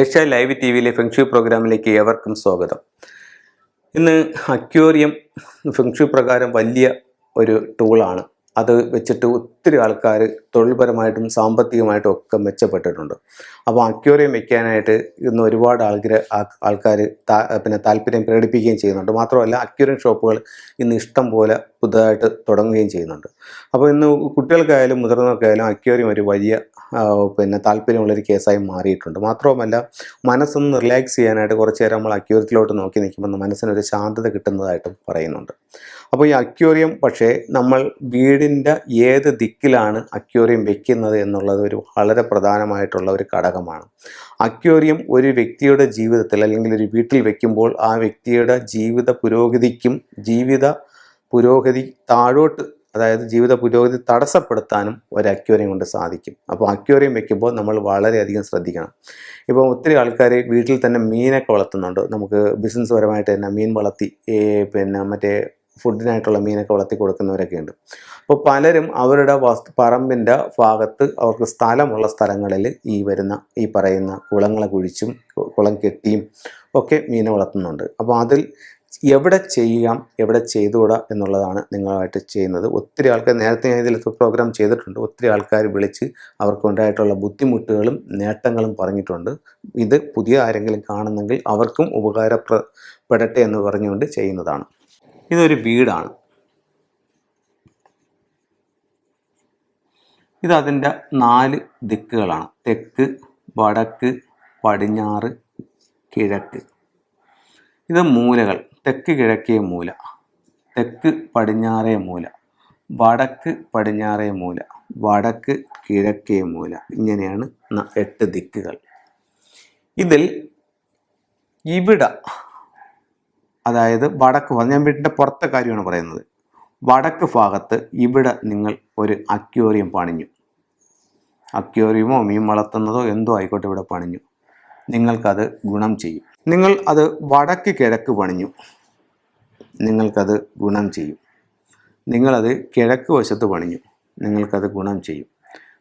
Asia live T വിയിലെ feng shui പ്രോഗ്രാമിലേക്ക് ഏവർക്കും സ്വാഗതം. ഇന്ന് അക്വേറിയം ഫെങ്ഷു പ്രകാരം വലിയ ഒരു ടൂളാണ്. അത് വെച്ചിട്ട് ഒത്തിരി ആൾക്കാർ തൊഴിൽപരമായിട്ടും സാമ്പത്തികമായിട്ടും ഒക്കെ മെച്ചപ്പെട്ടിട്ടുണ്ട്. അപ്പോൾ അക്വേറിയം വയ്ക്കാനായിട്ട് ഇന്ന് ഒരുപാട് ആൾക്കാർ താല്പര്യം പ്രകടിപ്പിക്കുകയും ചെയ്യുന്നുണ്ട്. മാത്രമല്ല അക്വേറിയം ഷോപ്പുകൾ ഇന്ന് ഇഷ്ടം പോലെ പുതുതായിട്ട് തുടങ്ങുകയും ചെയ്യുന്നുണ്ട്. അപ്പോൾ ഇന്ന് കുട്ടികൾക്കായാലും മുതിർന്നവർക്കായാലും അക്വേറിയം ഒരു വലിയ താല്പര്യമുള്ളൊരു കേസായി മാറിയിട്ടുണ്ട്. മാത്രവുമല്ല മനസ്സൊന്ന് റിലാക്സ് ചെയ്യാനായിട്ട് കുറച്ച് നേരം നമ്മൾ അക്വേറിയത്തിലോട്ട് നോക്കി നിൽക്കുമ്പോൾ മനസ്സിനൊരു ശാന്തത കിട്ടുന്നതായിട്ടും പറയുന്നുണ്ട്. അപ്പോൾ ഈ അക്വേറിയം പക്ഷേ നമ്മൾ വീടിൻ്റെ ഏത് ദിക്കിലാണ് അക്വേറിയം വെക്കുന്നത് എന്നുള്ളത് ഒരു വളരെ പ്രധാനമായിട്ടുള്ള ഒരു ഘടകമാണ്. അക്വേറിയം ഒരു വ്യക്തിയുടെ ജീവിതത്തിൽ അല്ലെങ്കിൽ ഒരു വീട്ടിൽ വെക്കുമ്പോൾ ആ വ്യക്തിയുടെ ജീവിത പുരോഗതി താഴോട്ട്, അതായത് ജീവിത പുരോഗതി തടസ്സപ്പെടുത്താനും ഒരു അക്വേറിയം കൊണ്ട് സാധിക്കും. അപ്പോൾ അക്വേറിയം വെക്കുമ്പോൾ നമ്മൾ വളരെയധികം ശ്രദ്ധിക്കണം. ഇപ്പോൾ ഒത്തിരി ആൾക്കാർ വീട്ടിൽ തന്നെ മീനൊക്കെ വളർത്തുന്നുണ്ട്. നമുക്ക് ബിസിനസ് പരമായിട്ട് തന്നെ മീൻ വളർത്തി മറ്റേ ഫുഡിനായിട്ടുള്ള മീനൊക്കെ വളർത്തി കൊടുക്കുന്നവരൊക്കെ ഉണ്ട്. അപ്പോൾ പലരും അവരുടെ പറമ്പിൻ്റെ ഭാഗത്ത് അവർക്ക് സ്ഥലമുള്ള സ്ഥലങ്ങളിൽ ഈ പറയുന്ന കുളങ്ങളെ കുഴിച്ചും കുളം കെട്ടിയും ഒക്കെ മീനെ വളർത്തുന്നുണ്ട്. അപ്പോൾ അതിൽ എവിടെ ചെയ്യാം, എവിടെ ചെയ്തുകൂടാ എന്നുള്ളതാണ് നിങ്ങളുമായിട്ട് ചെയ്യുന്നത്. ഒത്തിരി ആൾക്കാർ നേരത്തെ ഞാൻ ഇതിൽ പ്രോഗ്രാം ചെയ്തിട്ടുണ്ട്. ഒത്തിരി ആൾക്കാർ വിളിച്ച് അവർക്കുണ്ടായിട്ടുള്ള ബുദ്ധിമുട്ടുകളും നേട്ടങ്ങളും പറഞ്ഞിട്ടുണ്ട്. ഇത് പുതിയ ആരെങ്കിലും കാണുന്നെങ്കിൽ അവർക്കും ഉപകാരപ്പെടട്ടെ എന്ന് പറഞ്ഞുകൊണ്ട് ചെയ്യുന്നതാണ്. ഇതൊരു വീടാണ്. ഇതതിൻ്റെ 4 ദിക്കുകളാണ്: തെക്ക്, വടക്ക്, പടിഞ്ഞാറ്, കിഴക്ക്. ഇത് മൂലകൾ: തെക്ക് കിഴക്കേ മൂല, തെക്ക് പടിഞ്ഞാറേ മൂല, വടക്ക് പടിഞ്ഞാറേ മൂല, വടക്ക് കിഴക്കേ മൂല. ഇങ്ങനെയാണ് 8 ദിക്കുകൾ. ഇതിൽ ഇവിടെ, അതായത് വടക്ക്, ഞാൻ വീട്ടിൻ്റെ പുറത്തെ കാര്യമാണ് പറയുന്നത്. വടക്ക് ഭാഗത്ത് ഇവിടെ നിങ്ങൾ ഒരു അക്വേറിയം പണിഞ്ഞു. അക്വേറിയമോ മീൻ വളർത്തുന്നതോ എന്തോ ആയിക്കോട്ടെ ഇവിടെ പണിഞ്ഞു. നിങ്ങൾക്കത് ഗുണം ചെയ്യും. നിങ്ങൾ അത് വടക്ക് കിഴക്ക് പണിഞ്ഞു, നിങ്ങൾക്കത് ഗുണം ചെയ്യും. നിങ്ങളത് കിഴക്ക് വശത്ത് പണിഞ്ഞു, നിങ്ങൾക്കത് ഗുണം ചെയ്യും.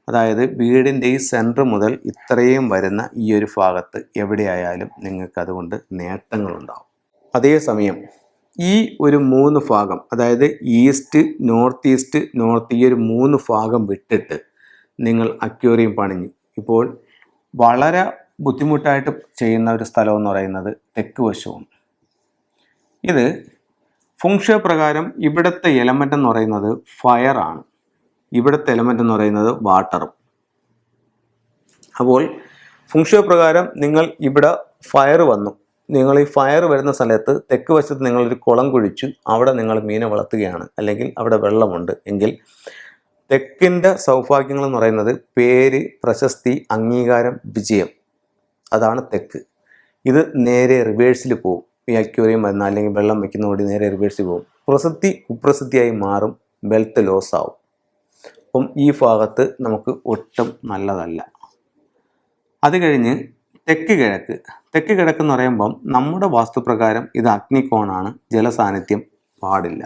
അതായത് വീടിൻ്റെ ഈ സെൻറ്റർ മുതൽ ഇത്രയും വരുന്ന ഈ ഒരു ഭാഗത്ത് എവിടെയായാലും നിങ്ങൾക്കതുകൊണ്ട് നേട്ടങ്ങളുണ്ടാവും. അതേസമയം ഈ ഒരു 3 ഭാഗം, അതായത് ഈസ്റ്റ്, നോർത്ത് ഈസ്റ്റ്, നോർത്ത്, ഈ ഒരു 3 ഭാഗം വിട്ടിട്ട് നിങ്ങൾ അക്വേറിയം പണിഞ്ഞു. ഇപ്പോൾ വളരെ ബുദ്ധിമുട്ടായിട്ട് ചെയ്യുന്ന ഒരു സ്ഥലം എന്ന് പറയുന്നത് തെക്ക് വശവും. ഇത് ഫെങ്ഷു പ്രകാരം ഇവിടുത്തെ എലമെൻ്റ് എന്ന് പറയുന്നത് ഫയറാണ്, ഇവിടുത്തെ എലമെൻ്റ് എന്ന് പറയുന്നത് വാട്ടറും. അപ്പോൾ ഫെങ്ഷു പ്രകാരം നിങ്ങൾ ഇവിടെ ഫയർ വന്നു. നിങ്ങൾ ഈ ഫയർ വരുന്ന സ്ഥലത്ത് തെക്ക് വശത്ത് നിങ്ങളൊരു കുളം കുഴിച്ചു, അവിടെ നിങ്ങൾ മീനെ വളർത്തുകയാണ്, അല്ലെങ്കിൽ അവിടെ വെള്ളമുണ്ട് എങ്കിൽ തെക്കിൻ്റെ സൗഭാഗ്യങ്ങൾ എന്ന് പറയുന്നത് പേര്, പ്രശസ്തി, അംഗീകാരം, വിജയം. അതാണ് തെക്ക്. ഇത് നേരെ റിവേഴ്സിൽ പോകും. ഈ അക്വേറിയം വരുന്ന അല്ലെങ്കിൽ വെള്ളം വയ്ക്കുന്നതോടെ നേരെ റിവേഴ്സിൽ പോകും. കുപ്രസിദ്ധിയായി മാറും, വെൽത്ത് ലോസ് ആവും. അപ്പം ഈ ഭാഗത്ത് നമുക്ക് ഒട്ടും നല്ലതല്ല. അത് കഴിഞ്ഞ് തെക്ക് കിഴക്ക്. തെക്ക് കിഴക്ക് എന്ന് പറയുമ്പം നമ്മുടെ വാസ്തുപ്രകാരം ഇത് അഗ്നികോണാണ്, ജലസാന്നിധ്യം പാടില്ല.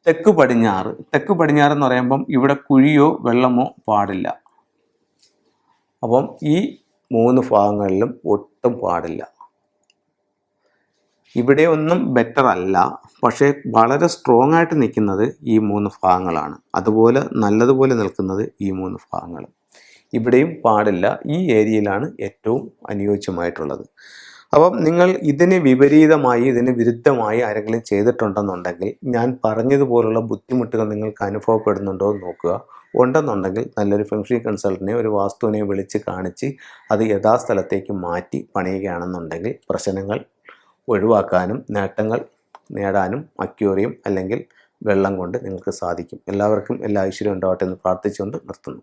തെക്ക് പടിഞ്ഞാറ്. തെക്ക് പടിഞ്ഞാറ് എന്ന് പറയുമ്പം ഇവിടെ കുഴിയോ വെള്ളമോ പാടില്ല. അപ്പം ഈ 3 ഭാഗങ്ങളിലും ഒട്ടും പാടില്ല. ഇവിടെ ഒന്നും ബെറ്റർ അല്ല, പക്ഷേ വളരെ സ്ട്രോങ് ആയിട്ട് നിൽക്കുന്നത് ഈ 3 ഭാഗങ്ങളാണ്. അതുപോലെ നല്ലതുപോലെ നിൽക്കുന്നത് ഈ 3 ഭാഗങ്ങൾ. ഇവിടെയും പാടില്ല. ഈ ഏരിയയിലാണ് ഏറ്റവും അനുയോജ്യമായിട്ടുള്ളത്. അപ്പം നിങ്ങൾ ഇതിന് വിരുദ്ധമായി ആരെങ്കിലും ചെയ്തിട്ടുണ്ടെന്നുണ്ടെങ്കിൽ ഞാൻ പറഞ്ഞതുപോലുള്ള ബുദ്ധിമുട്ടുകൾ നിങ്ങൾക്ക് അനുഭവപ്പെടുന്നുണ്ടോ എന്ന് നോക്കുക. ഉണ്ടെന്നുണ്ടെങ്കിൽ നല്ലൊരു ഫെങ്ഷു കൺസൾട്ടനെ, ഒരു വാസ്തുവിനെ വിളിച്ച് കാണിച്ച് അത് യഥാസ്ഥലത്തേക്ക് മാറ്റി പണിയുകയാണെന്നുണ്ടെങ്കിൽ പ്രശ്നങ്ങൾ ഒഴിവാക്കാനും നേട്ടങ്ങൾ നേടാനും അക്വേറിയം അല്ലെങ്കിൽ വെള്ളം കൊണ്ട് നിങ്ങൾക്ക് സാധിക്കും. എല്ലാവർക്കും എല്ലാ ഐശ്വര്യം ഉണ്ടാവട്ടെ എന്ന് പ്രാർത്ഥിച്ചുകൊണ്ട് നിർത്തുന്നു.